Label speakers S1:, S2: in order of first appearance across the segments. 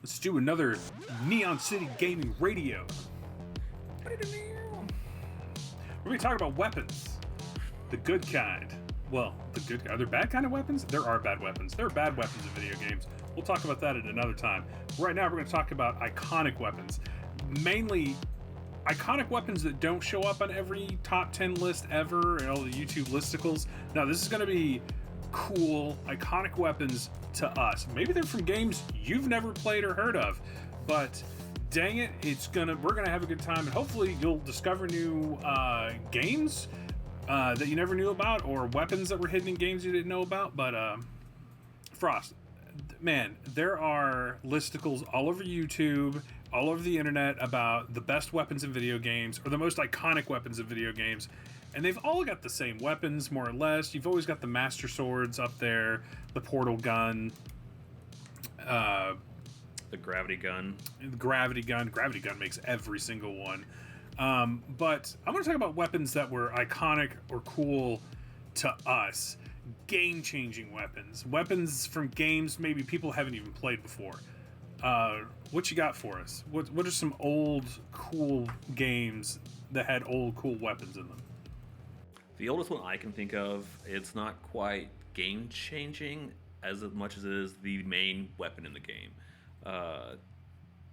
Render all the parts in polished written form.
S1: Let's do another Neon City Gaming Radio. We're going to be talking about weapons. The good kind. Well, the good kind. Are there bad kind of weapons? There are bad weapons. There are bad weapons in video games. We'll talk about that at another time. Right now, we're going to talk about iconic weapons. Mainly, iconic weapons that don't show up on every top 10 list ever and all the YouTube listicles. Now, this is going to be cool, iconic weapons to us. Maybe they're from games you've never played or heard of, but dang it, we're gonna have a good time, and hopefully you'll discover new games that you never knew about, or weapons that were hidden in games you didn't know about. But Frost, man, there are listicles all over YouTube, all over the internet about the best weapons in video games, or the most iconic weapons in video games, and they've all got the same weapons, more or less. You've always got the Master Swords up there, the Portal Gun,
S2: the Gravity Gun.
S1: Gravity Gun makes every single one. But I'm going to talk about weapons that were iconic or cool to us. Game-changing weapons. Weapons from games maybe people haven't even played before. What you got for us? What are some old, cool games that had old, cool weapons in them?
S2: The oldest one I can think of, it's not quite game-changing as much as it is the main weapon in the game.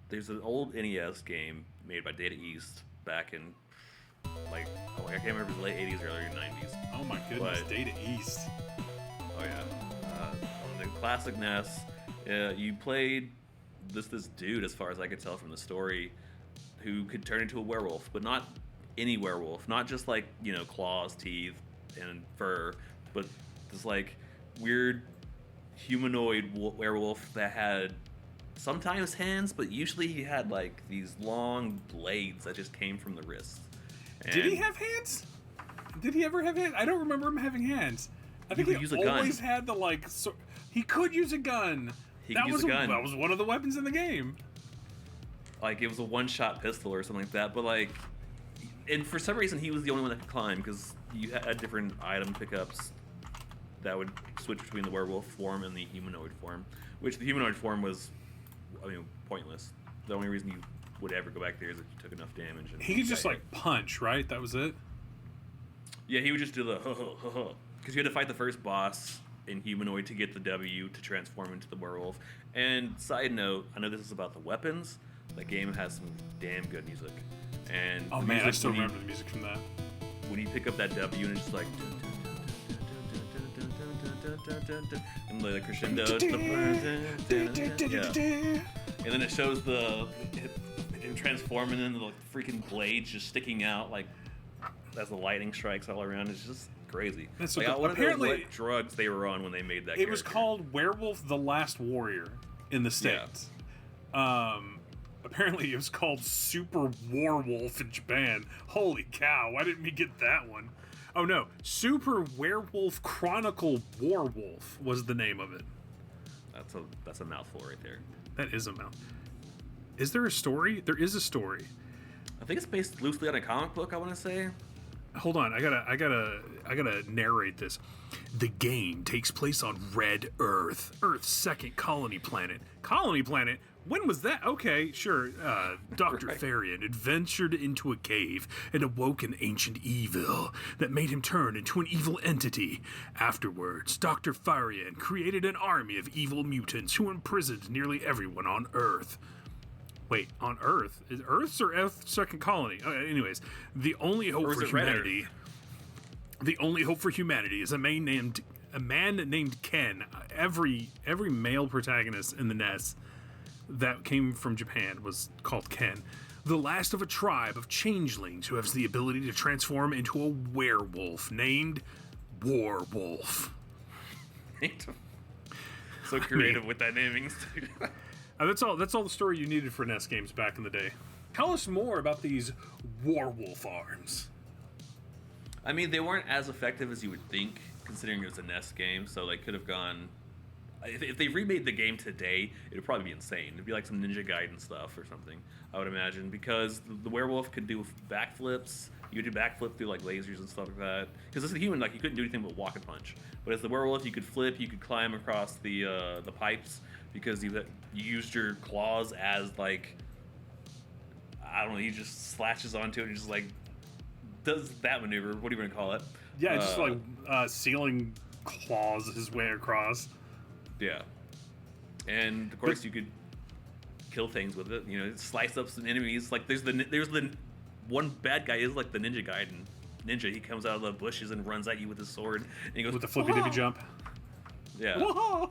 S2: There's an old NES game made by Data East back in, I can't remember, the late 80s or early 90s.
S1: Oh my goodness, but, Data East.
S2: Oh yeah. On the classic NES, you played this dude, as far as I could tell from the story, who could turn into a werewolf, but not any werewolf, not just claws, teeth, and fur, but this weird humanoid werewolf that had sometimes hands, but usually he had these long blades that just came from the wrists. And
S1: did he have hands? Did he ever have hands? I don't remember him having hands. I think he always had the he could use a gun. That was one of the weapons in the game.
S2: It was a one-shot pistol or something like that, but and for some reason he was the only one that could climb, because you had different item pickups that would switch between the werewolf form and the humanoid form, which the humanoid form was, pointless. The only reason you would ever go back there is if you took enough damage. And
S1: he could just punch, right? That was it?
S2: Yeah, he would just do the because you had to fight the first boss in humanoid to get the W to transform into the werewolf. And side note, I know this is about the weapons, the game has some damn good music. And
S1: I still remember the music from that.
S2: When you pick up that W and it's just and the crescendo, yeah. And then it shows him transforming into the freaking blades just sticking out as the lightning strikes all around. It's just crazy. I wonder what drugs they were on when they made that.
S1: It was called Werewolf: The Last Warrior in the States. Yeah. Apparently it was called Super Werewolf in Japan. Holy cow, why didn't we get that one? Oh no, Super Werewolf Chronicle Warwolf was the name of it.
S2: That's a mouthful right there.
S1: That is a mouth. Is there a story? There is a story.
S2: I think it's based loosely on a comic book, I want to say.
S1: Hold on, I gotta narrate this. The game takes place on Red Earth, Earth's second colony planet. Colony planet? When was that? Okay, sure. Dr. Right. Therian adventured into a cave and awoke an ancient evil that made him turn into an evil entity. Afterwards, Dr. Therian created an army of evil mutants who imprisoned nearly everyone on Earth. Wait, on Earth? Is Earth's or Earth's second colony? Anyways, the only hope for humanity. The only hope for humanity is a man named Ken. Every male protagonist in the NES that came from Japan was called Ken. The last of a tribe of changelings who has the ability to transform into a werewolf named Warwolf.
S2: So creative with that naming.
S1: That's all the story you needed for NES games back in the day. Tell us more about these Warwolf arms.
S2: I mean, they weren't as effective as you would think, considering it was a NES game, so they could have gone... If they remade the game today, it would probably be insane. It'd be like some Ninja Gaiden stuff or something, I would imagine, because the werewolf could do backflips. You could do backflip through lasers and stuff like that. Because as a human, you couldn't do anything but walk and punch. But as the werewolf, you could flip, you could climb across the pipes, because you you used your claws as like, I don't know, he just slashes onto it and just like does that maneuver. What do you want to call it?
S1: Yeah, just ceiling claws his way across.
S2: Yeah, and of course you could kill things with it. You know, slice up some enemies. Like there's the one bad guy is like the ninja guy, and ninja he comes out of the bushes and runs at you with his sword. And he goes
S1: with the flippy dippy jump.
S2: Yeah.
S1: Whoa!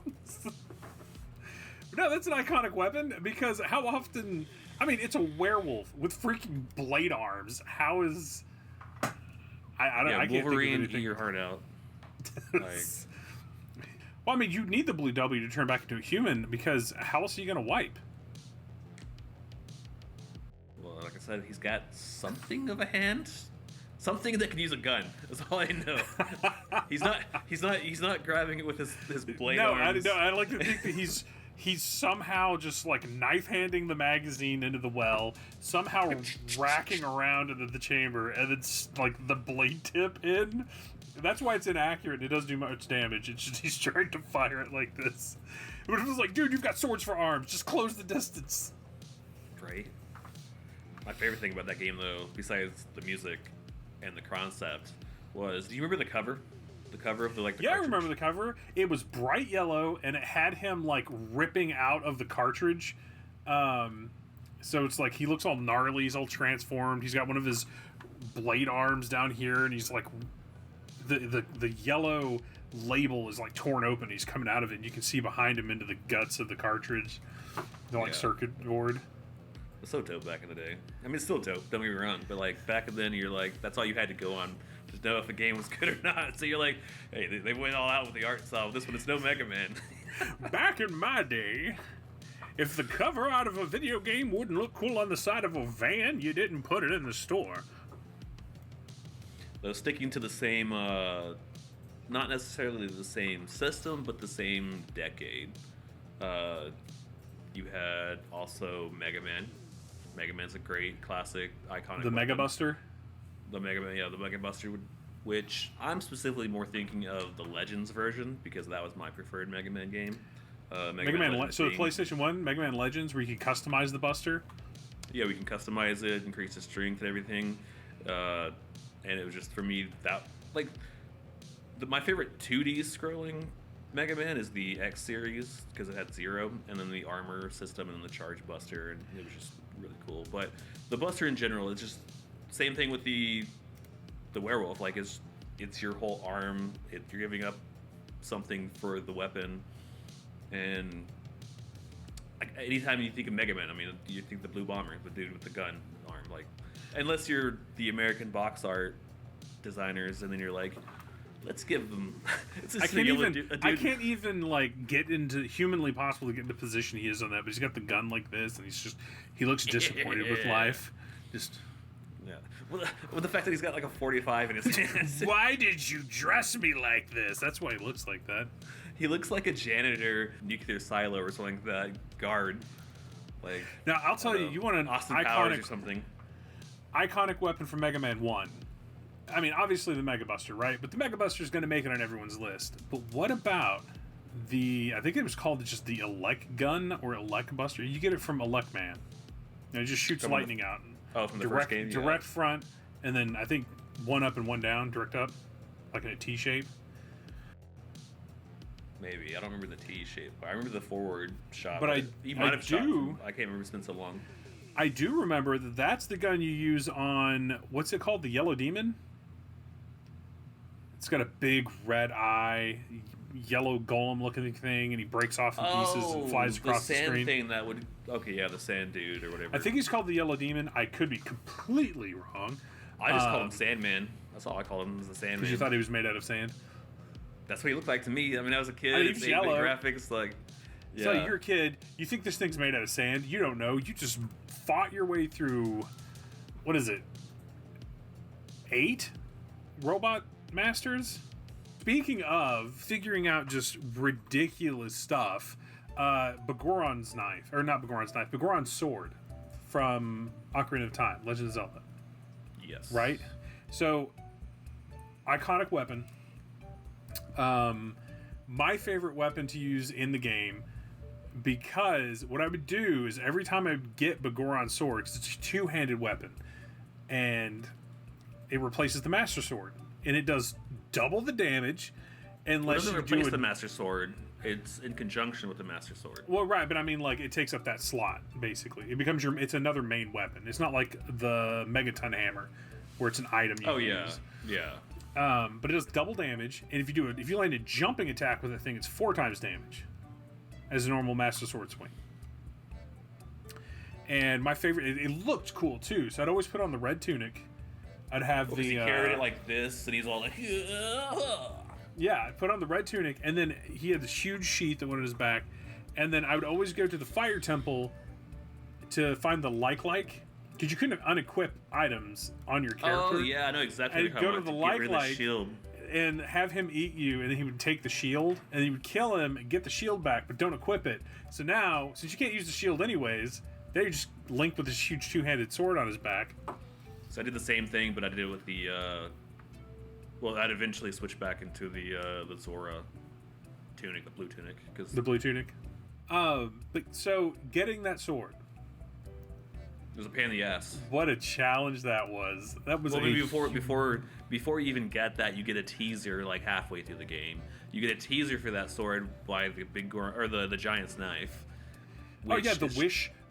S1: No, that's an iconic weapon because how often? I mean, it's a werewolf with freaking blade arms. How is? I don't.
S2: Yeah,
S1: I can't
S2: Wolverine,
S1: think of
S2: eat your heart out. Like,
S1: well, I mean, you need the blue W to turn back into a human because how else are you gonna wipe?
S2: well, like I said, he's got something of a hand, something that can use a gun. That's all I know. He's not grabbing it with his blade arms.
S1: No, I like to think that he's somehow just like knife handing the magazine into the well, somehow racking around into the chamber, and then like the blade tip in. That's why it's inaccurate. It doesn't do much damage. It's just he's trying to fire it like this. But it was like, dude, you've got swords for arms. Just close the distance.
S2: Right. My favorite thing about that game, though, besides the music and the concept, was, do you remember the cover? The cover of the
S1: Yeah,
S2: cartridge?
S1: I remember the cover. It was bright yellow, and it had him like ripping out of the cartridge. So it's like he looks all gnarly. He's all transformed. He's got one of his blade arms down here, and he's like the yellow label is like torn open. He's coming out of it, and you can see behind him into the guts of the cartridge, the like circuit board.
S2: It was so dope back in the day. I mean, it's still dope, don't get me wrong, but like back then, you're like, that's all you had to go on to know if a game was good or not. So you're like, hey, they went all out with the art style. This one is no Mega Man.
S1: Back in my day, if the cover out of a video game wouldn't look cool on the side of a van, you didn't put it in the store.
S2: Though sticking to the same, not necessarily the same system, but the same decade. You had also Mega Man. Mega Man's a great classic, iconic.
S1: The Mega Buster.
S2: The Mega Man, yeah, the Mega Buster, which I'm specifically more thinking of the Legends version because that was my preferred Mega Man game.
S1: Mega Man so the PlayStation 1, Mega Man Legends, where you can customize the Buster.
S2: Yeah, we can customize it, increase the strength and everything. And it was just, for me, that, like, my favorite 2D scrolling Mega Man is the X series because it had Zero, and then the armor system, and then the Charge Buster, and it was just really cool. But the Buster in general, it's just same thing with the Werewolf. Like, it's your whole arm. You're giving up something for the weapon, and like, anytime you think of Mega Man, I mean, you think the Blue Bomber, the dude with the gun arm, like. Unless you're the American box art designers, and then you're like, let's give them.
S1: I can't even like get into humanly possible to get into the position he is on that. But he's got the gun like this, and he looks disappointed with life. Just
S2: yeah. Well, the fact that he's got like a 45 in his hands.
S1: Why did you dress me like this? That's why he looks like that.
S2: He looks like a janitor, nuclear silo, or something like that. Guard. Like
S1: now, I'll tell you, you want an
S2: Austin
S1: iconic
S2: Powers or something.
S1: Iconic weapon from Mega Man 1. I mean, obviously the Mega Buster, right? But the Mega Buster is going to make it on everyone's list. But what about I think it was called just the Elec Gun or Elec Buster. You get it from Elec Man. It just shoots lightning out.
S2: Oh, from the first game? Yeah.
S1: Direct front, and then I think one up and one down, direct up, like in a T shape.
S2: Maybe. I don't remember the T shape. I remember the forward shot.
S1: But I
S2: can't remember, it's been so long.
S1: I do remember that that's the gun you use on, what's it called? The Yellow Demon? It's got a big red eye, yellow golem looking thing, and he breaks off in pieces and flies across the screen.
S2: Thing that would, okay, yeah, the sand dude or whatever.
S1: I think he's called the Yellow Demon. I could be completely wrong.
S2: I just called him Sandman. That's all I called him, was the Sandman.
S1: Because you thought he was made out of sand?
S2: That's what he looked like to me. I mean, I was a kid.
S1: I mean, he's yellow.
S2: Graphics, like, yeah.
S1: So you're a kid. You think this thing's made out of sand. You don't know. You just fought your way through, what is it, 8 Robot Masters? Speaking of figuring out just ridiculous stuff, Bagoron's knife, or not Bagoron's knife, Bagoron's sword from Ocarina of Time, Legend of Zelda.
S2: Yes.
S1: Right? So, iconic weapon. My favorite weapon to use in the game, because what I would do is every time I would get Begoron's sword, 'cause it's a two-handed weapon, and it replaces the Master Sword, and it does double the damage unless
S2: It doesn't
S1: you
S2: replace
S1: do
S2: the Master Sword. It's in conjunction with the Master Sword.
S1: Well, right, but I mean, like, it takes up that slot, basically. It becomes it's another main weapon. It's not like the Megaton Hammer, where it's an item you can use.
S2: Yeah.
S1: But it does double damage, and if you land a jumping attack with that thing, it's 4 times damage as a normal Master Sword swing. And my favorite, it looked cool too, so I'd always put on the red tunic. I'd have
S2: He carried it like this, and he's all like,
S1: yeah, I'd put on the red tunic, and then he had this huge sheath that went on his back, and then I would always go to the fire temple to find the like, because you couldn't unequip items on your character.
S2: Oh yeah, I know exactly.
S1: And go to the like
S2: shield
S1: and have him eat you, and then he would take the shield, and he would kill him and get the shield back, but don't equip it. So now, since you can't use the shield anyways, they just linked with this huge two-handed sword on his back.
S2: So I did the same thing, but I did it with the. Well, I'd eventually switch back into the Zora tunic, the blue tunic, because
S1: the blue tunic. But so getting that sword,
S2: it was a pain in the ass.
S1: What a challenge that was! That was
S2: before you even get that, you get a teaser like halfway through the game. You get a teaser for that sword by the big or the giant's knife.
S1: Oh yeah,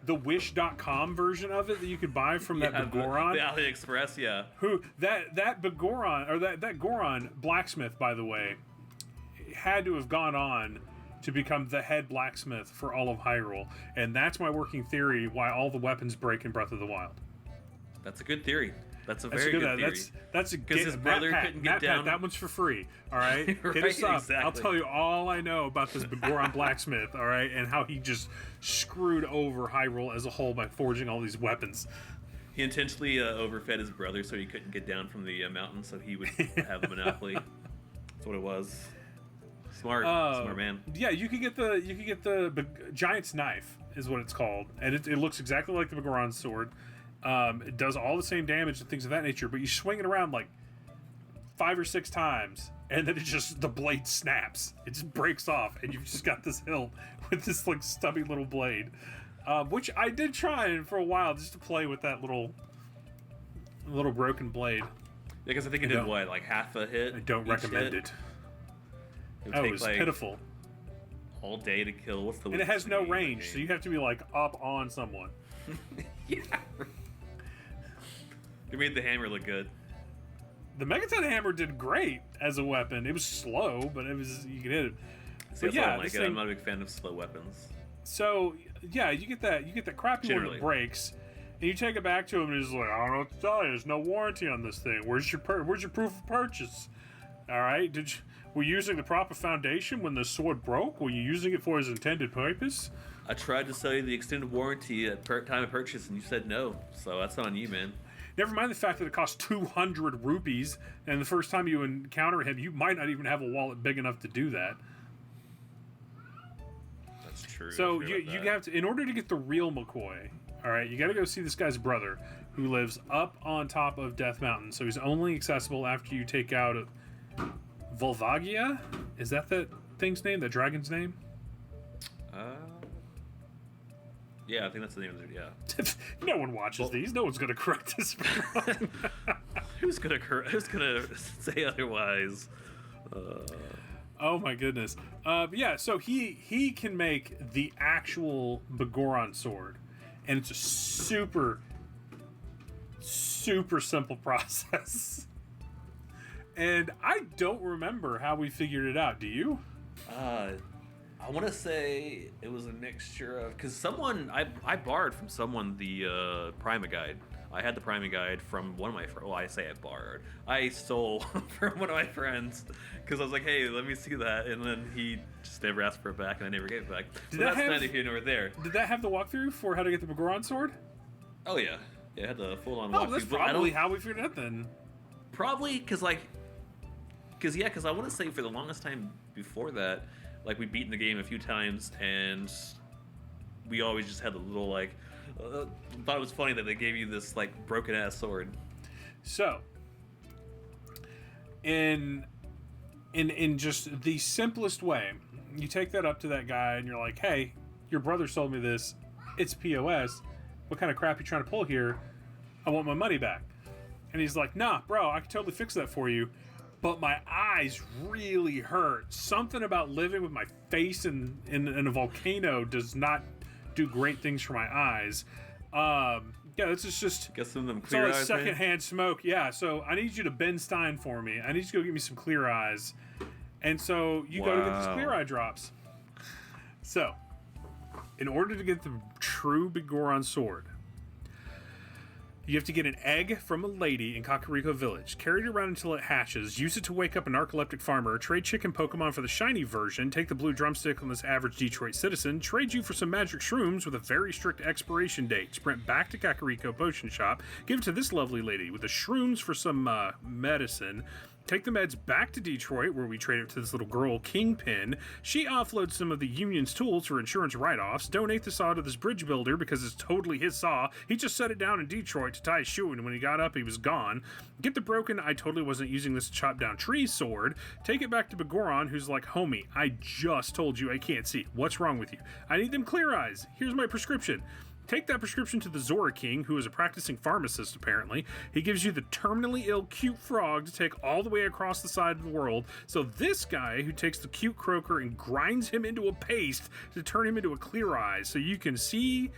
S1: the Wish.com version of it that you could buy from that Begoron.
S2: The AliExpress, yeah.
S1: Who that Begoron or that Goron blacksmith, by the way, had to have gone on to become the head blacksmith for all of Hyrule, and that's my working theory why all the weapons break in Breath of the Wild.
S2: That's a good theory. That's a very good theory.
S1: That's a
S2: because his brother couldn't get down.
S1: That one's for free. All right,
S2: right,
S1: hit us up.
S2: exactly.
S1: I'll tell you all I know about this Begoron blacksmith. All right, and how he just screwed over Hyrule as a whole by forging all these weapons.
S2: He intentionally overfed his brother so he couldn't get down from the mountain, so he would have the monopoly. That's what it was. Smart man.
S1: Yeah, you could get the giant's knife is what it's called, and it looks exactly like the Begoron sword. It does all the same damage and things of that nature, but you swing it around like 5 or 6 times, and then the blade snaps. It just breaks off, and you've just got this hilt with this like stubby little blade, which I did try for a while just to play with that little broken blade.
S2: Yeah, because I think it did what, like half a hit.
S1: I don't recommend it. It was pitiful.
S2: All day to kill. What's the?
S1: And it has no range, so you have to be like up on someone.
S2: Yeah. It made the hammer look good.
S1: The Megaton Hammer did great as a weapon. It was slow, but you could hit it.
S2: See, but yeah, I'm not a big fan of slow weapons.
S1: So yeah, you get that crappy one that breaks, and you take it back to him, and he's like, I don't know what to tell you. There's no warranty on this thing. Where's your proof of purchase? All right, were you using the proper foundation when the sword broke? Were you using it for its intended purpose?
S2: I tried to sell you the extended warranty at time of purchase, and you said no. So that's on you, man.
S1: Never mind the fact that it costs 200 rupees, and the first time you encounter him, you might not even have a wallet big enough to do that.
S2: That's true.
S1: So you have to, in order to get the real McCoy, all right, you got to go see this guy's brother, who lives up on top of Death Mountain. So he's only accessible after you take out Volvagia. Is that thing's name? That dragon's name?
S2: Yeah, I think that's the name of it. Yeah.
S1: No one watches these. No one's gonna correct this.
S2: Who's gonna say otherwise?
S1: Oh my goodness. Yeah. So he can make the actual Begoron sword, and it's a super simple process. And I don't remember how we figured it out. Do you?
S2: I want to say it was a mixture of, because I borrowed from someone the Prima guide. I had the Prima guide from one of my friends. Well, I say I borrowed. I stole from one of my friends because I was like, hey, let me see that. And then he just never asked for it back, and I never gave it back. So that's neither here nor there.
S1: Did that have the walkthrough for how to get the Begoron sword?
S2: Oh, yeah. Yeah, it had the full-on walkthrough.
S1: Oh, that's probably how we figured it out then.
S2: Probably because I want to say for the longest time before that, like, we'd beaten the game a few times, and we always just had a little, like, thought it was funny that they gave you this, like, broken-ass sword.
S1: So, in just the simplest way, you take that up to that guy, and you're like, hey, your brother sold me this. It's POS. What kind of crap you trying to pull here? I want my money back. And he's like, nah, bro, I can totally fix that for you. But my eyes really hurt. Something about living with my face in a volcano does not do great things for my eyes. Yeah, this is just...
S2: Get some of them
S1: it's
S2: clear
S1: all
S2: eyes,
S1: secondhand smoke. Yeah, so I need you to Ben Stein for me. I need you to go get me some clear eyes. And so you go to get these clear eye drops. So, in order to get the true Begoron sword, you have to get an egg from a lady in Kakariko Village, carry it around until it hatches, use it to wake up a narcoleptic farmer, trade chicken Pokemon for the shiny version, take the blue drumstick on this average Detroit citizen, trade you for some magic shrooms with a very strict expiration date, sprint back to Kakariko Potion Shop, give it to this lovely lady with the shrooms for some medicine, take the meds back to Detroit, where we trade it to this little girl, Kingpin. She offloads some of the union's tools for insurance write-offs, donate the saw to this bridge builder because it's totally his saw. He just set it down in Detroit to tie his shoe, and when he got up, he was gone. Get the broken, I totally wasn't using this to chop down trees sword. Take it back to Begoron, who's like, homie, I just told you I can't see. What's wrong with you? I need them clear eyes. Here's my prescription. Take that prescription to the Zora King, who is a practicing pharmacist, apparently. He gives you the terminally ill cute frog to take all the way across the side of the world. So this guy, who takes the cute croaker and grinds him into a paste to turn him into a clear eye, so you can see...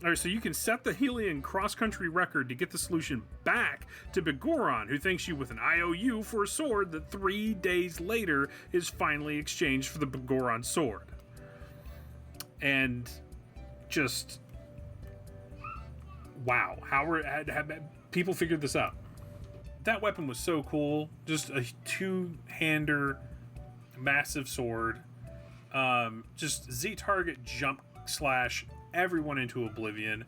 S1: Or so you can set the Helian cross-country record to get the solution back to Begoron, who thanks you with an IOU for a sword that 3 days later is finally exchanged for the Begoron sword. And just... Wow, how people figured this out? That weapon was so cool. Just a two-hander, massive sword. Just Z-target jump slash everyone into oblivion.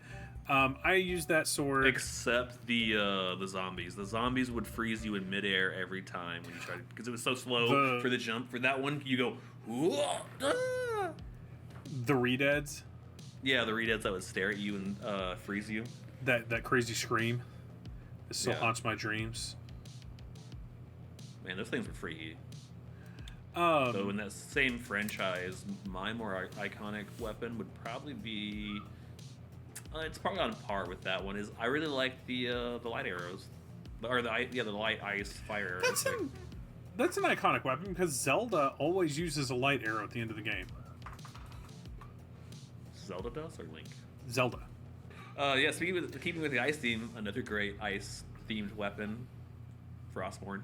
S1: I used that sword.
S2: Except the zombies. The zombies would freeze you in midair every time when you tried to, because it was so slow for the jump. For that one, you go.
S1: The Redeads.
S2: Yeah, the Redeads that would stare at you and freeze you.
S1: That crazy scream. It still haunts my dreams.
S2: Man, those things were freaky. So in that same franchise, my more iconic weapon would probably be... it's probably on par with that one. Is I really like the light arrows, or the light ice fire arrows.
S1: That's an iconic weapon because Zelda always uses a light arrow at the end of the game.
S2: Zelda does, or Link?
S1: Zelda.
S2: Yeah, keeping with the ice theme, another great ice-themed weapon, Frostmourne.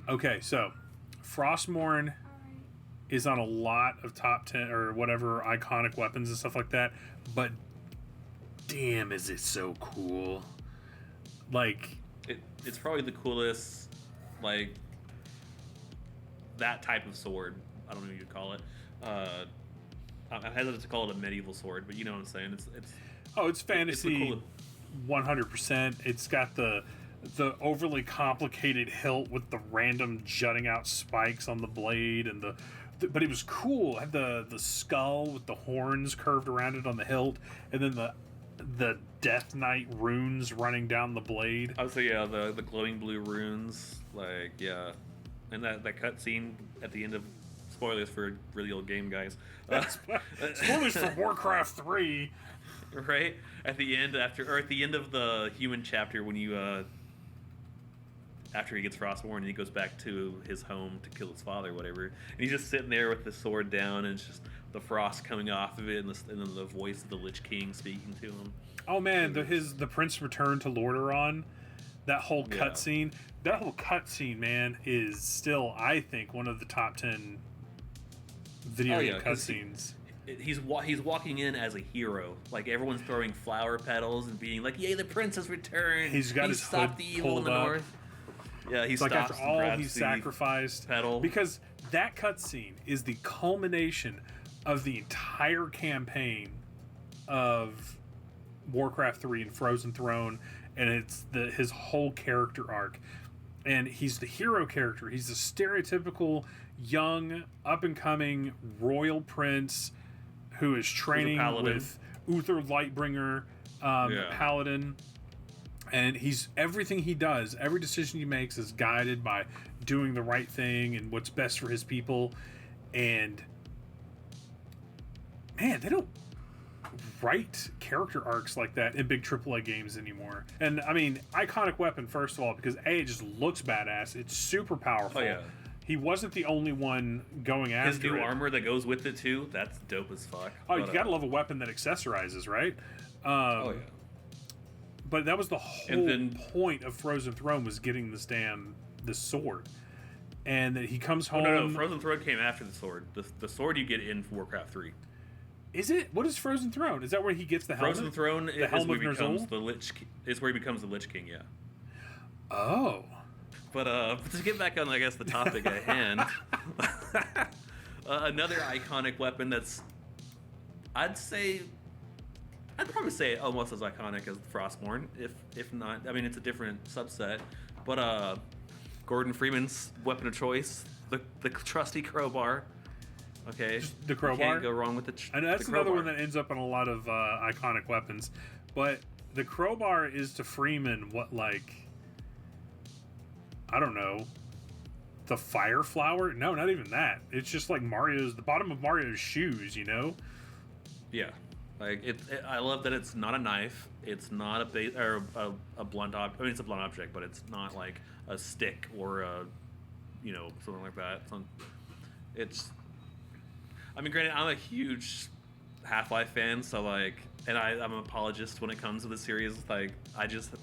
S1: Okay, so Frostmourne is on a lot of top 10 or whatever iconic weapons and stuff like that, but damn, is it so cool. Like...
S2: It's probably the coolest, like, that type of sword. I don't know what you'd call it. I'm hesitant to call it a medieval sword, but you know what I'm saying.
S1: It's fantasy, 100%. It's got the overly complicated hilt with the random jutting out spikes on the blade, and but it was cool. It had the skull with the horns curved around it on the hilt, and then the Death Knight runes running down the blade.
S2: I would say the glowing blue runes, like and that cutscene at the end of. Spoilers for a really old game, guys.
S1: Spoilers for Warcraft 3.
S2: Right? At the end of the human chapter, when you after he gets Frostmourne and he goes back to his home to kill his father or whatever, and he's just sitting there with the sword down, and it's just the frost coming off of it, and then the voice of the Lich King speaking to him.
S1: Oh man, the Prince Return to Lordaeron, that whole cutscene, man, is still, I think, one of the top 10 video game cutscenes.
S2: He's walking in as a hero. Like, everyone's throwing flower petals and being like, "Yay, the prince has returned!
S1: He's got his hood
S2: the evil
S1: pulled
S2: in the
S1: up.
S2: North." Yeah, he
S1: it's
S2: stops.
S1: Like after all
S2: and
S1: he sacrificed,
S2: petal.
S1: Because that cutscene is the culmination of the entire campaign of Warcraft 3 and Frozen Throne, and it's his whole character arc. And he's the hero character. He's the stereotypical young, up-and-coming royal prince who is training with Uther Lightbringer, paladin. And everything he does, every decision he makes is guided by doing the right thing and what's best for his people. And man, they don't write character arcs like that in big AAA games anymore. And I mean, iconic weapon, first of all, because A, it just looks badass. It's super powerful.
S2: Oh, yeah.
S1: He wasn't the only one going after
S2: His new
S1: it.
S2: armor that goes with it, too, that's dope as fuck.
S1: Oh, you gotta love a weapon that accessorizes, right?
S2: Oh, yeah.
S1: But that was the whole point of Frozen Throne, was getting this sword. And that he comes home...
S2: Oh, no, Frozen Throne came after the sword. The sword you get in Warcraft 3.
S1: Is it? What is Frozen Throne? Is that where he gets the helmet?
S2: Frozen Throne
S1: the
S2: is
S1: helm
S2: where
S1: of
S2: he becomes
S1: Ner'zhul?
S2: the Lich. Is where he becomes the Lich King. Yeah.
S1: Oh.
S2: But to get back on, I guess, the topic at hand, another iconic weapon that's, I'd probably say almost as iconic as Frostborn, if not. I mean, it's a different subset. But Gordon Freeman's weapon of choice, the trusty crowbar. Okay,
S1: Just the crowbar.
S2: You can't go wrong with the.
S1: And that's
S2: the
S1: another
S2: crowbar.
S1: one that ends up on a lot of iconic weapons. But the crowbar is to Freeman what, like, I don't know, the fire flower? No, not even that. It's just like the bottom of Mario's shoes, you know?
S2: Yeah, like I love that it's not a knife. It's not a blunt object. I mean, it's a blunt object, but it's not like a stick or a, something like that. It's. I mean, granted, I'm a huge Half-Life fan, so like, and I'm an apologist when it comes to the series. Like,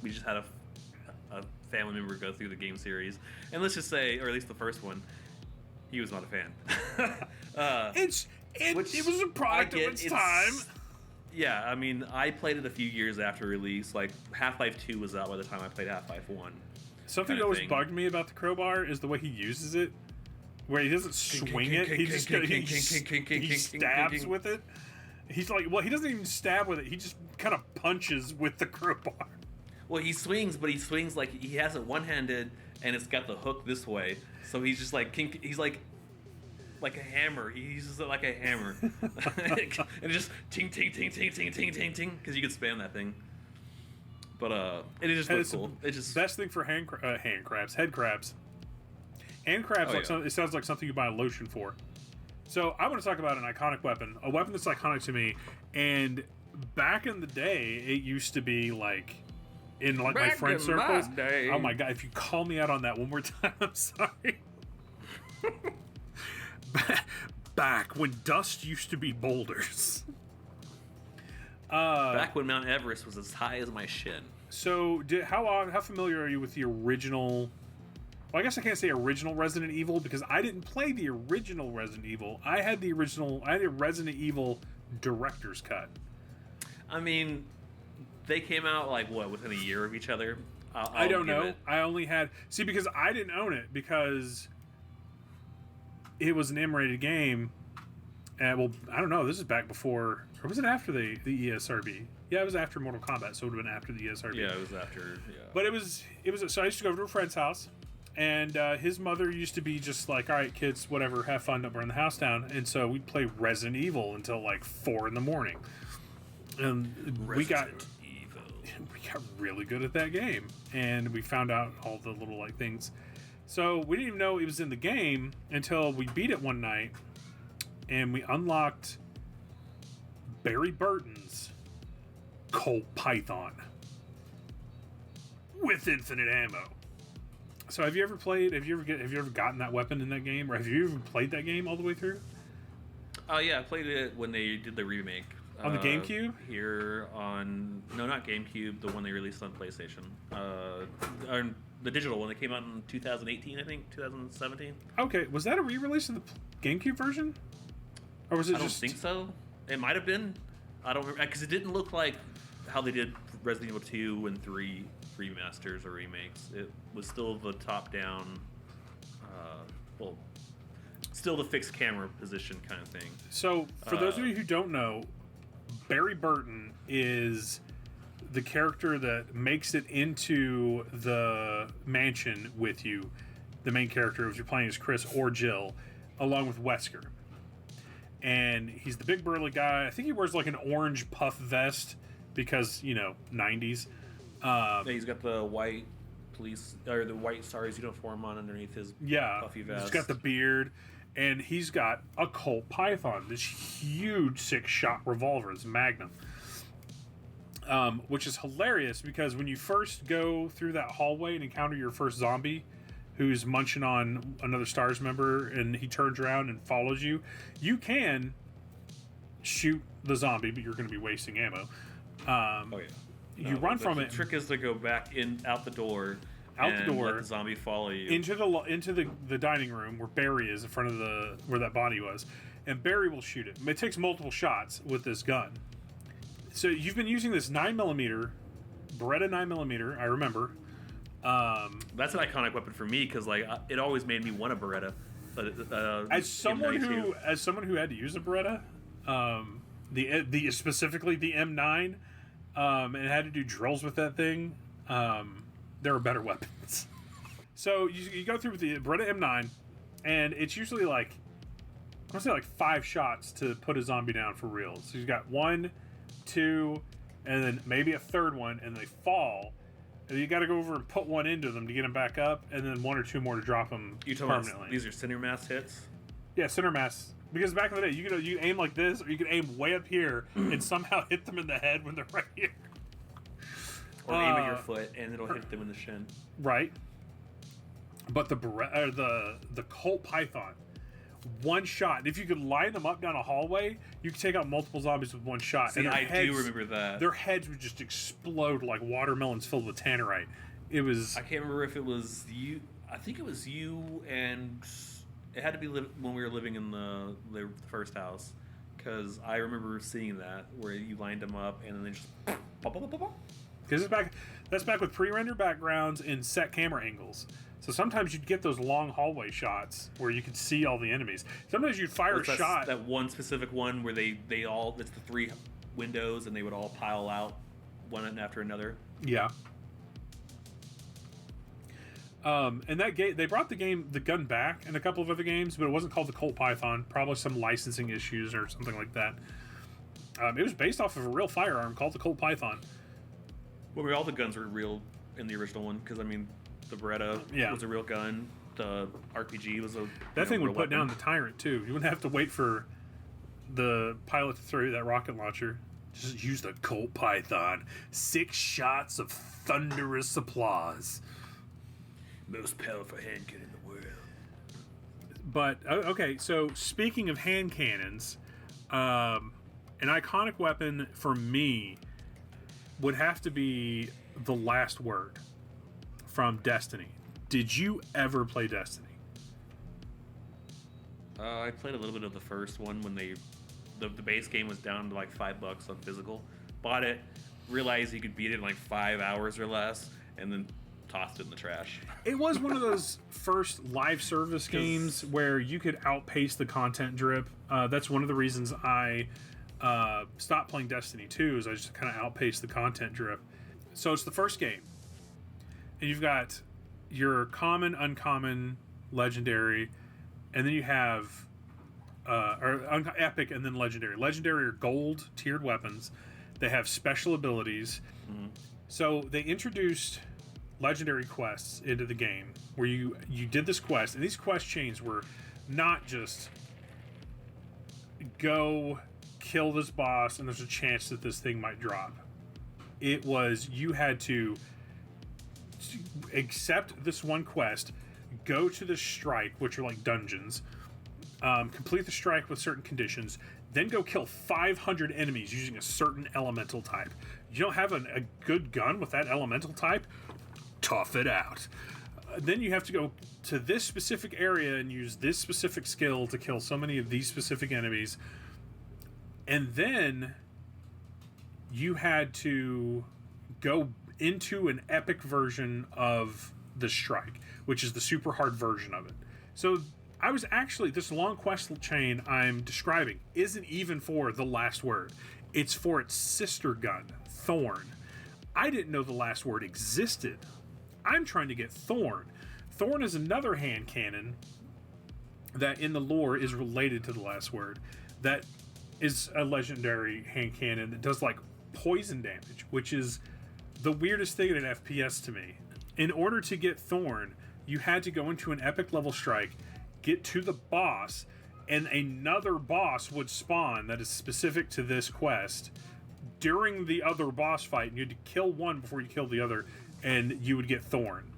S2: we just had a family member go through the game series, and let's just say, or at least the first one, he was not a fan.
S1: It was a product of its time.
S2: Yeah, I mean, I played it a few years after release. Like, Half-Life 2 was out by the time I played Half-Life 1.
S1: Something that always bugged me about the crowbar is the way he uses it. Where he doesn't swing it, he just he stabs with it. He's like, well, he doesn't even stab with it. He just kind of punches with the crowbar.
S2: Well, he swings, but he swings like he has it one-handed, and it's got the hook this way. So he's just like he's like a hammer. He uses it like a hammer, and it just ting ting ting ting ting ting ting ting because you can spam that thing. But it just looks cool. It's just
S1: best thing for head crabs. Hand crabs, it sounds like something you buy a lotion for. So I want to talk about an iconic weapon, a weapon that's iconic to me. And back in the day, it used to be like in like my friend circles. Oh my god! If you call me out on that one more time, I'm sorry. Back when dust used to be boulders.
S2: Back when Mount Everest was as high as my shin.
S1: So, how familiar are you with the original? Well, I guess I can't say original Resident Evil because I didn't play the original Resident Evil. I had the Resident Evil director's cut.
S2: I mean, they came out like what, within a year of each other?
S1: I don't know. I only had because I didn't own it because it was an M-rated game. And well, I don't know. This is back before, or was it after the ESRB? Yeah, it was after Mortal Kombat, so it would have been after the ESRB.
S2: Yeah, it was after. Yeah.
S1: But it was. So I used to go over to a friend's house. And his mother used to be just like, all right, kids, whatever, have fun, don't burn the house down. And so we'd play Resident Evil until like 4 a.m. And we got really good at that game. And we found out all the little like things. So we didn't even know it was in the game until we beat it one night. And we unlocked Barry Burton's Colt Python with infinite ammo. So have you ever gotten that weapon in that game, or have you ever played that game all the way through?
S2: Oh yeah, I played it when they did the remake
S1: on the GameCube.
S2: Not GameCube, the one they released on PlayStation. Or the digital one that came out in 2018, I think, 2017.
S1: Okay, was that a re-release of the GameCube version, or was it? I
S2: don't think so. It might have been. I don't remember because it didn't look like how they did Resident Evil 2 and 3 remasters or remakes. It was still the top-down, still the fixed camera position kind of thing.
S1: So, for those of you who don't know, Barry Burton is the character that makes it into the mansion with you, the main character, if you're playing as Chris or Jill, along with Wesker. And he's the big burly guy. I think he wears like an orange puff vest because, 90s.
S2: He's got the white police or the white SARS uniform on underneath his puffy vest.
S1: He's got the beard, and he's got a Colt Python, this huge 6-shot revolver, it's Magnum. Which is hilarious because when you first go through that hallway and encounter your first zombie who's munching on another STARS member and he turns around and follows you, you can shoot the zombie, but you're going to be wasting ammo. You run from it.
S2: The trick is to go back out the door. Let the zombie follow you
S1: into the dining room where Barry is in front of where that body was, and Barry will shoot it. It takes multiple shots with this gun. So you've been using this 9mm, Beretta 9mm. I remember.
S2: That's an iconic weapon for me because like it always made me want a Beretta.
S1: As someone who had to use a Beretta, specifically the M9, and had to do drills with that thing, there are better weapons. So you go through with the Beretta M9, and it's usually like, I want to say like 5 shots to put a zombie down for real. So you've got 1, 2, and then maybe a third one, and they fall. And you got to go over and put one into them to get them back up, and then 1 or 2 more to drop them permanently.
S2: These are center mass hits?
S1: Yeah, center mass. Because back in the day, you aim like this, or you could aim way up here and somehow hit them in the head when they're right here.
S2: Or aim at your foot, and it'll hit them in the shin.
S1: Right. But the Colt Python, 1 shot. If you could line them up down a hallway, you could take out multiple zombies with 1 shot.
S2: See, I do remember that.
S1: Their heads would just explode like watermelons filled with tannerite. It was...
S2: I can't remember if it was you. I think it was you, and it had to be when we were living in the first house. Because I remember seeing that, where you lined them up, and then they just... pop, pop, pop, pop.
S1: Because that's back with pre-rendered backgrounds and set camera angles. So sometimes you'd get those long hallway shots where you could see all the enemies. Sometimes you'd fire a shot.
S2: That one specific one where they all, it's the 3 windows and they would all pile out one after another.
S1: Yeah. And that game, they brought the gun back in a couple of other games, but it wasn't called the Colt Python. Probably some licensing issues or something like that. It was based off of a real firearm called the Colt Python.
S2: Well, all the guns were real in the original one, because I mean, the Beretta was a real gun. The RPG was a
S1: that thing would put down the Tyrant too. You wouldn't have to wait for the pilot to throw you that rocket launcher. Just use the Colt Python. 6 shots of thunderous applause.
S2: Most powerful hand cannon in the world.
S1: But okay, so speaking of hand cannons, an iconic weapon for me would have to be the Last Word from Destiny. Did you ever play Destiny?
S2: I played a little bit of the first one when the base game was down to like $5 on physical. Bought it, realized you could beat it in like 5 hours or less, and then tossed it in the trash.
S1: It was one of those first live service games where you could outpace the content drip. That's one of the reasons I stopped playing Destiny 2, is I just kind of outpaced the content drip. So it's the first game, and you've got your common, uncommon, legendary, and then you have epic and then legendary. Legendary are gold tiered weapons. They have special abilities. Mm-hmm. So they introduced legendary quests into the game where you did this quest, and these quest chains were not just go kill this boss and there's a chance that this thing might drop. It was, you had to accept this one quest, go to the strike, which are like dungeons, complete the strike with certain conditions, then go kill 500 enemies using a certain elemental type. You don't have a good gun with that elemental type? Tough it out. Then you have to go to this specific area and use this specific skill to kill so many of these specific enemies. And then you had to go into an epic version of the strike, which is the super hard version of it. So I was actually, this long quest chain I'm describing isn't even for the Last Word. It's for its sister gun, Thorn. I didn't know the Last Word existed. I'm trying to get Thorn. Thorn is another hand cannon that in the lore is related to the Last Word. That is a legendary hand cannon that does like poison damage, which is the weirdest thing in an FPS to me. In order to get Thorn, you had to go into an epic level strike, get to the boss, and another boss would spawn that is specific to this quest during the other boss fight, and you had to kill one before you kill the other, and you would get Thorn.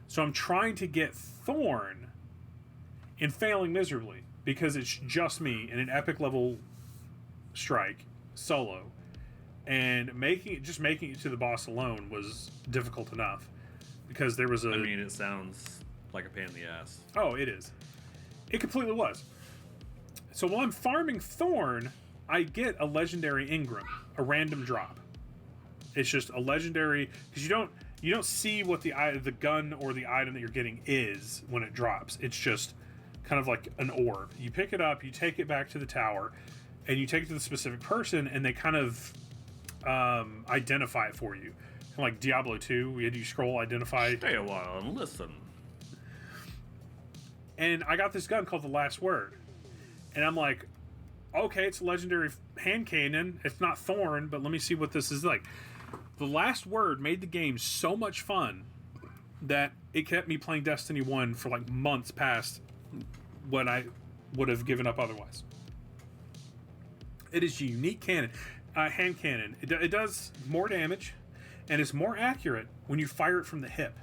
S1: So I'm trying to get Thorn and failing miserably because it's just me in an epic level strike solo, and making it to the boss alone was difficult enough because there was
S2: I mean, it sounds like a pain in the ass.
S1: Oh, it is. It completely was. So while I'm farming Thorn, I get a legendary Ingram, a random drop. It's just a legendary, because you don't see what the gun or the item that you're getting is when it drops. It's just kind of like an orb. You pick it up, you take it back to the tower, and you take it to the specific person, and they kind of identify it for you. Kind of like Diablo 2, we had you scroll identify.
S2: Stay a while and listen.
S1: And I got this gun called the Last Word, and I'm like, okay, it's a legendary hand cannon. It's not Thorn, but let me see what this is like. The Last Word made the game so much fun that it kept me playing Destiny 1 for like months past what I would have given up otherwise. It is a unique cannon, hand cannon. It does more damage, and it's more accurate when you fire it from the hip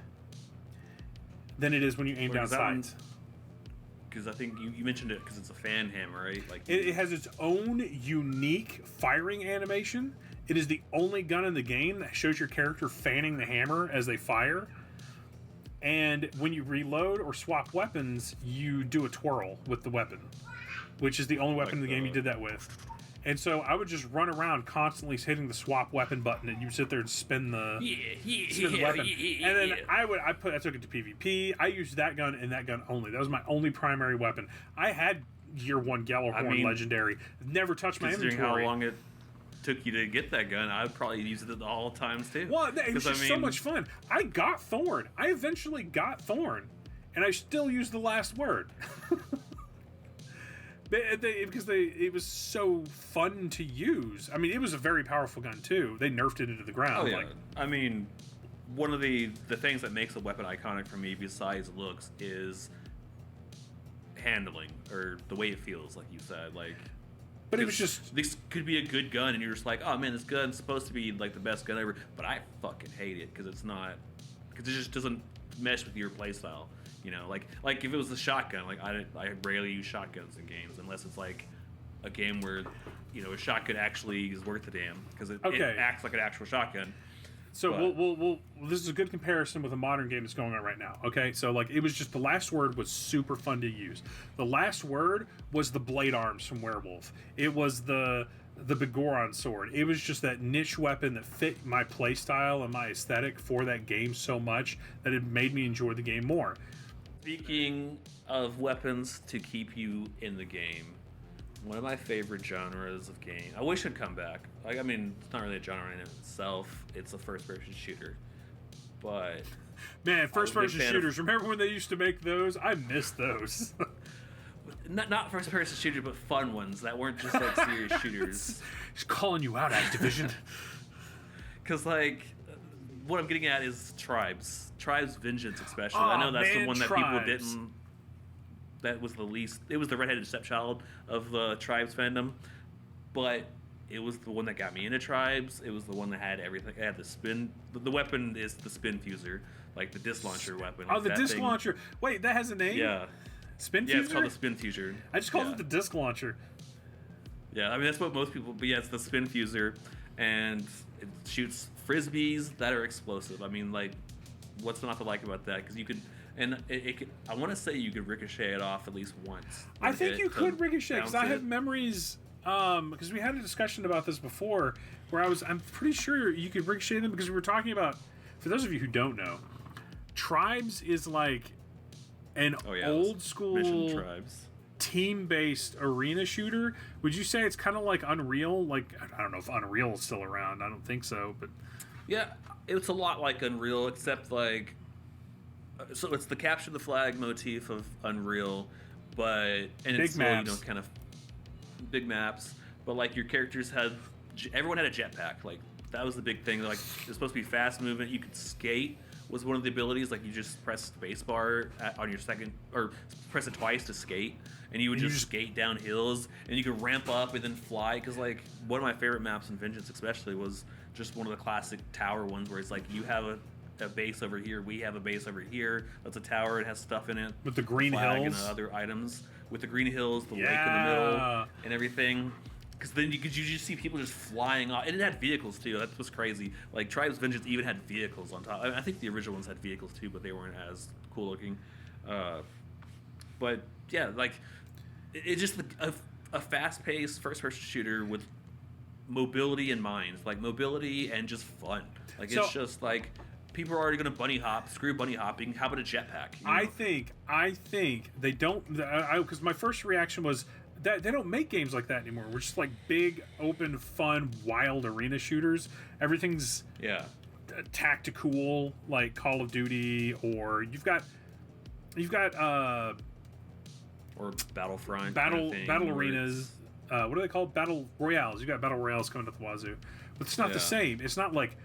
S1: than it is when you aim down sights.
S2: Because I think you mentioned it because it's a fan hammer, right? Like
S1: it has its own unique firing animation. It is the only gun in the game that shows your character fanning the hammer as they fire. And when you reload or swap weapons, you do a twirl with the weapon, which is the only weapon in the game you did that with. And so I would just run around constantly hitting the swap weapon button, and you sit there and spin the weapon. And then I took it to PvP. I used that gun and that gun only. That was my only primary weapon. I had Year 1 Gjallarhorn Legendary. Never touched my inventory.
S2: Considering how long it took you to get that gun, I would probably use it at all times too.
S1: Well, it was just so much fun. I got Thorn. I eventually got Thorn, and I still used the Last Word. Because it was so fun to use. I mean, it was a very powerful gun too. They nerfed it into the ground.
S2: Oh yeah. I mean, one of the things that makes a weapon iconic for me, besides looks, is handling or the way it feels. Like you said, like.
S1: But it was just.
S2: This could be a good gun, and you're just like, oh man, this gun's supposed to be like the best gun ever. But I fucking hate it because it's not. Because it just doesn't mesh with your playstyle. You know, like if it was a shotgun, like I rarely use shotguns in games unless it's like a game where, you know, a shotgun actually is worth a damn because it acts like an actual shotgun.
S1: So we'll this is a good comparison with a modern game that's going on right now. Okay, so like it was just the Last Word was super fun to use. The Last Word was the blade arms from Werewolf. It was the Begoron sword. It was just that niche weapon that fit my playstyle and my aesthetic for that game so much that it made me enjoy the game more.
S2: Speaking of weapons to keep you in the game, one of my favorite genres of game. I wish it'd come back. Like, I mean, it's not really a genre in itself. It's a first-person shooter. But
S1: man, first-person shooters. Remember when they used to make those? I miss those.
S2: not first-person shooters, but fun ones that weren't just like serious shooters.
S1: Just calling you out, Activision.
S2: Because like, what I'm getting at is Tribes Vengeance, especially. I know that's the one that people didn't. That was the least. It was the redheaded stepchild of the Tribes fandom, but it was the one that got me into Tribes. It was the one that had everything. It had the spin. The weapon is the spin fuser, like the disc launcher weapon.
S1: Oh, the disc launcher. Wait, that has a name?
S2: Yeah.
S1: Spin fuser?
S2: Yeah, it's called the spin fuser.
S1: I just called it the disc launcher.
S2: Yeah, I mean that's what most people. But yeah, it's the spin fuser, and it shoots frisbees that are explosive. I mean, like, what's not to like about that? Because you could. And it could, I want to say you could ricochet it off at least once.
S1: I think you could ricochet, because I have memories, because we had a discussion about this before, where I'm pretty sure you could ricochet them, because we were talking about, for those of you who don't know, Tribes is like an old school team-based arena shooter. Would you say it's kind of like Unreal? Like, I don't know if Unreal is still around. I don't think so, but...
S2: Yeah, it's a lot like Unreal, except like... So it's the capture the flag motif of Unreal, but and it's still, you know, kind of big maps. But like your characters everyone had a jetpack. Like that was the big thing. Like it's supposed to be fast movement. You could skate was one of the abilities. Like you just press spacebar on your second, or press it twice to skate, and you would just skate down hills, and you could ramp up and then fly. Because like one of my favorite maps in Vengeance, especially, was just one of the classic tower ones where it's like you have a base over here, we have a base over here. That's a tower. It has stuff in it
S1: with the green
S2: flag
S1: hills
S2: and other items with the green hills, the lake in the middle, and everything. Because then you just see people just flying off, and it had vehicles too. That was crazy. Like Tribes Vengeance even had vehicles on top. I think the original ones had vehicles too, but they weren't as cool looking. But yeah, like it's just a fast-paced first-person shooter with mobility in mind, like mobility and just fun. Like it's just like people are already going to bunny hop. Screw bunny hopping. How about a jetpack? You know? I think they don't. Because my first reaction was that they don't make games like that anymore. We're just like big, open, fun, wild arena shooters. Everything's tactical, like Call of Duty, or you've got or Battlefront,
S1: battle arenas. What are they called? Battle royales. You got battle royales coming to the wazoo, but it's not the same. It's not like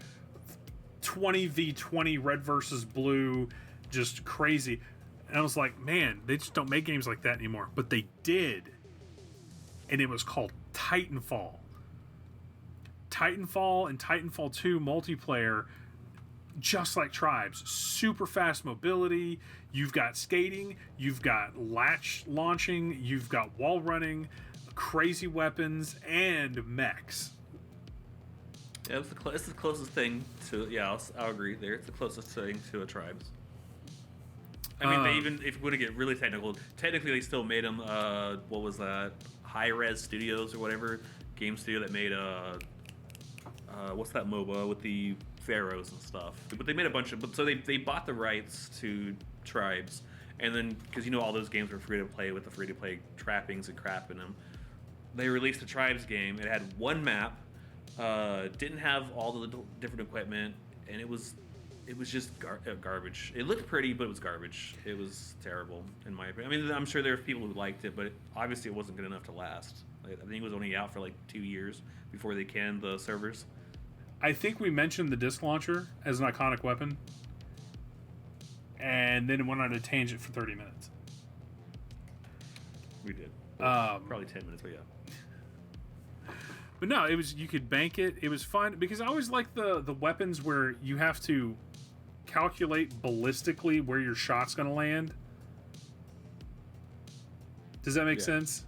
S1: 20v20 red versus blue, just crazy. And I was like, man, they just don't make games like that anymore. But they did, and it was called Titanfall. Titanfall and Titanfall 2 multiplayer, just like Tribes, super fast mobility. You've got skating, you've got latch launching, you've got wall running, crazy weapons, and mechs.
S2: Yeah, it's the closest thing to. Yeah, I'll agree there. It's the closest thing to a Tribes. I mean, they even, if you want to get really technical, technically they still made them. What was that? High Res Studios or whatever game studio that made what's that MOBA with the pharaohs and stuff. But they made a bunch of. But so they bought the rights to Tribes, and then because all those games were free to play with the free to play trappings and crap in them, they released a Tribes game. It had one map, didn't have all the different equipment, and it was just garbage. It looked pretty, but it was garbage. It was terrible, in my opinion. I mean, I'm sure there were people who liked it, but obviously it wasn't good enough to last. I think it was only out for like 2 years before they canned the servers.
S1: I think we mentioned the disc launcher as an iconic weapon, and then it went on a tangent for 30 minutes.
S2: We did. Probably 10 minutes, but yeah.
S1: But no, it was, you could bank it. It was fun because I always like the weapons where you have to calculate ballistically where your shot's going to land. Does that make sense?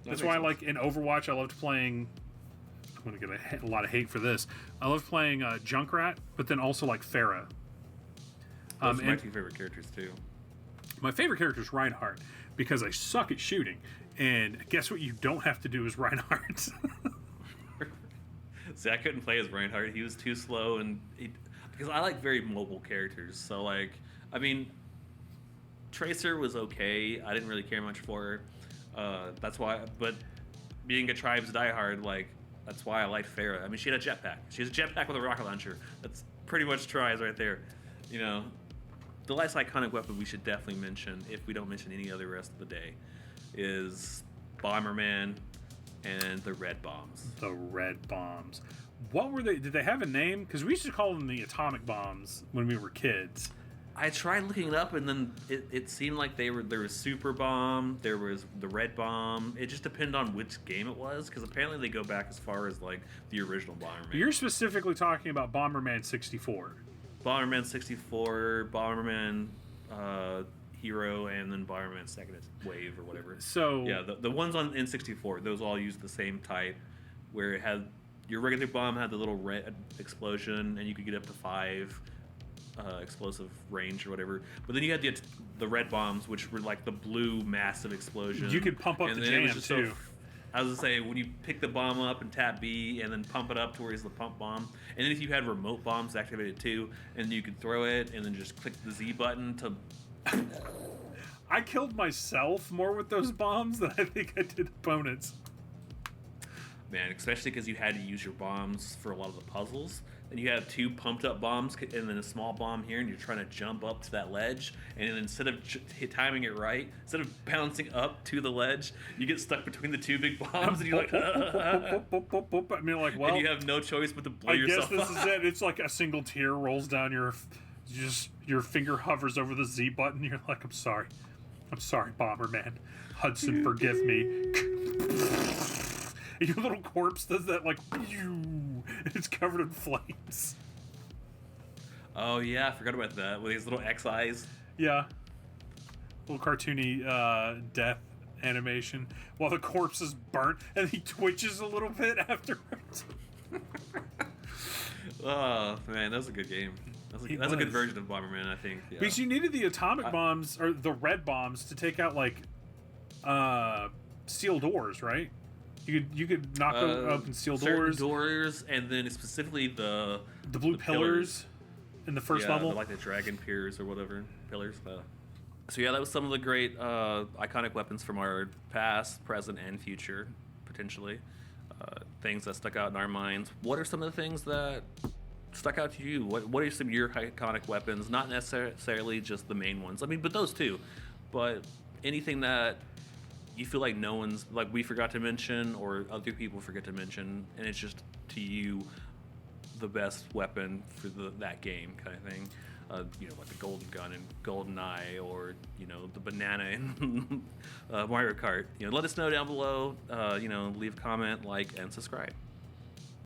S1: That's why, like in Overwatch, I loved playing. I'm going to get a lot of hate for this. I loved playing Junkrat, but then also like Pharah.
S2: Those are my two favorite characters too.
S1: My favorite character is Reinhardt because I suck at shooting. And guess what you don't have to do is Reinhardt.
S2: See, I couldn't play as Reinhardt. He was too slow, and because I like very mobile characters. So, like, I mean, Tracer was okay. I didn't really care much for her. That's why, but being a Tribes diehard, like, that's why I liked Pharah. I mean, she had a jetpack. She has a jetpack with a rocket launcher. That's pretty much Tribes right there. The last iconic weapon we should definitely mention, if we don't mention any other rest of the day, is Bomberman and the red bombs.
S1: The red bombs. What were they? Did they have a name? Because we used to call them the atomic bombs when we were kids.
S2: I tried looking it up, and then it seemed like there was Super Bomb, there was the Red Bomb. It just depended on which game it was, because apparently they go back as far as like the original Bomberman.
S1: You're specifically talking about Bomberman 64.
S2: Bomberman 64, Bomberman Hero, and then Bomberman Second Wave or whatever.
S1: So
S2: yeah, the ones on N64, those all use the same type, where it had your regular bomb had the little red explosion, and you could get up to 5 explosive range or whatever. But then you had the red bombs, which were like the blue massive explosion.
S1: You could pump up
S2: and
S1: the
S2: jam
S1: jam too.
S2: I was gonna say, when you pick the bomb up and tap B and then pump it up to where it's the pump bomb, and then if you had remote bombs activated too, and you could throw it and then just click the Z button to.
S1: I killed myself more with those bombs than I think I did opponents.
S2: Man, especially because you had to use your bombs for a lot of the puzzles. And you have 2 pumped up bombs and then a small bomb here, and you're trying to jump up to that ledge. And then instead of timing it right, instead of bouncing up to the ledge, you get stuck between the 2 big bombs, and you're like,
S1: I mean, like, well,
S2: and you have no choice but to blow
S1: I
S2: yourself
S1: guess this
S2: up.
S1: is it. It's like a single tear rolls down your Your finger hovers over the Z button. You're like, I'm sorry, Bomberman. Hudson, forgive me. And your little corpse does that like, and it's covered in flames.
S2: Oh yeah, I forgot about that with these little X eyes.
S1: Yeah, little cartoony death animation while the corpse is burnt and he twitches a little bit afterwards.
S2: Oh man, that was a good game. That's a good version of Bomberman, I think. Yeah.
S1: Because you needed the atomic bombs or the red bombs to take out like steel doors, right? You could knock open steel
S2: doors, and then specifically the
S1: blue pillars in the first level,
S2: like the dragon piers or whatever pillars. So yeah, that was some of the great iconic weapons from our past, present, and future, potentially. Things that stuck out in our minds. What are some of the things that stuck out to you? What are some of your iconic weapons? Not necessarily just the main ones. I mean, but those too. But anything that you feel like no one's, like we forgot to mention or other people forget to mention, and it's just to you the best weapon for that game kind of thing. Like the golden gun in GoldenEye, or the banana in Mario Kart. Let us know down below. Leave a comment, like, and subscribe.